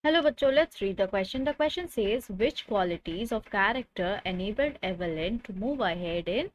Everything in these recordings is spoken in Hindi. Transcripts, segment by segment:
Hello, bachcho. Let's read the question. The question says, which qualities of character enabled Evelyn to move ahead in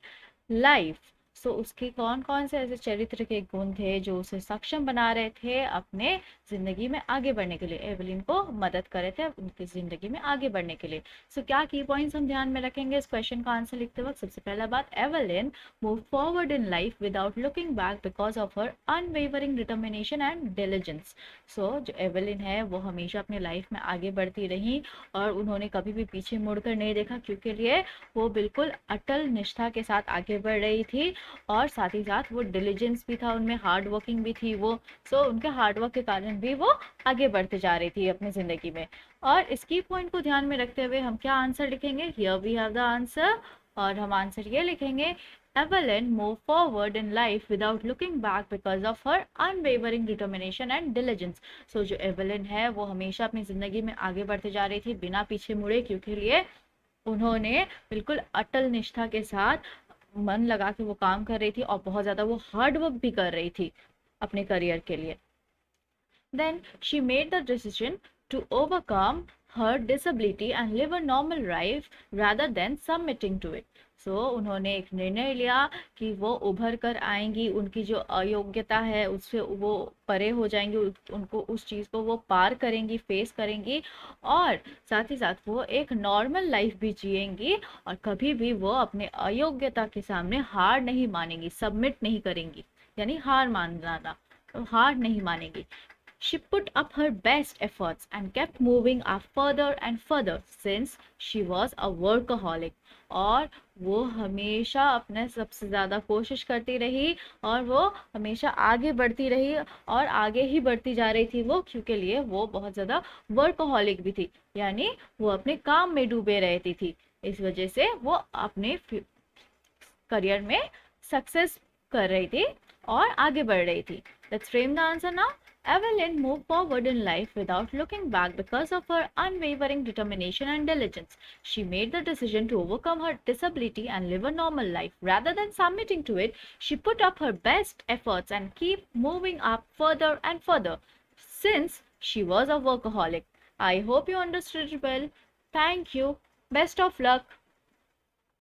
life? So उसके कौन कौन से ऐसे चरित्र के गुण थे जो उसे सक्षम बना रहे थे अपने जिंदगी में आगे बढ़ने के लिए, एवलिन को मदद कर रहे थे उनकी जिंदगी में आगे बढ़ने के लिए। सो क्या की पॉइंट्स हम ध्यान में रखेंगे इस क्वेश्चन का आंसर लिखते वक्त? सबसे पहला बात, Evelyn move forward in life without looking back because of her unwavering determination and diligence. So जो एवलिन है वो हमेशा अपनी लाइफ में आगे बढ़ती रही और उन्होंने कभी भी पीछे मुड़कर नहीं देखा, क्योंकि लिए वो बिल्कुल अटल निष्ठा के साथ आगे बढ़ रही थी और साथ ही साथ वो डिलीजेंस भी था उनमें, हार्ड वर्किंग भी थी वो। सो उनके हार्ड वर्क के कारण भी वो आगे बढ़ते जा रही थी अपनी जिंदगी में। और इसकी पॉइंट को ध्यान में रखते हुए हम क्या आंसर लिखेंगे? Here we have the answer. और हम आंसर ये लिखेंगे, Evelyn moved forward in life without looking back because of her unwavering determination and diligence. So जो एवलिन है वो हमेशा अपनी जिंदगी में आगे बढ़ते जा रही थी बिना पीछे मुड़े, क्योंकि लिए उन्होंने बिल्कुल अटल निष्ठा के साथ मन लगा के वो काम कर रही थी और बहुत ज्यादा वो हार्ड वर्क भी कर रही थी अपने करियर के लिए। Then she made the decision to overcome her disability and live a normal life rather than submitting to it. So उन्होंने एक निर्णय लिया कि वो उभर कर आएंगी, उनकी जो अयोग्यता है उससे वो परे हो जाएंगी, उनको उस चीज को वो पार करेंगी, फेस करेंगी और साथ ही साथ वो एक नॉर्मल लाइफ भी जिएंगी और कभी भी वो अपने अयोग्यता के सामने हार नहीं मानेंगी, सबमिट नहीं करेंगी, यानी हार मान जाना, तो हार नहीं मानेंगी। She put up her best efforts and kept moving up further and further since she was a workaholic. और वो हमेशा अपने सबसे ज़्यादा कोशिश करती रही और वो हमेशा आगे बढ़ती रही और आगे ही बढ़ती जा रही थी वो, क्योंकि लिए वो बहुत ज़्यादा वर्कaholic भी थी, यानी वो अपने काम में डूबे रहती थी। इस वजह से वो अपने करियर में सक्सेस कर रही थी और आगे बढ़ रही थी। Let's frame the answer now. Evelyn moved forward in life without looking back because of her unwavering determination and diligence. She made the decision to overcome her disability and live a normal life. Rather than submitting to it, she put up her best efforts and keep moving up further and further since she was a workaholic. I hope you understood it well. Thank you. Best of luck.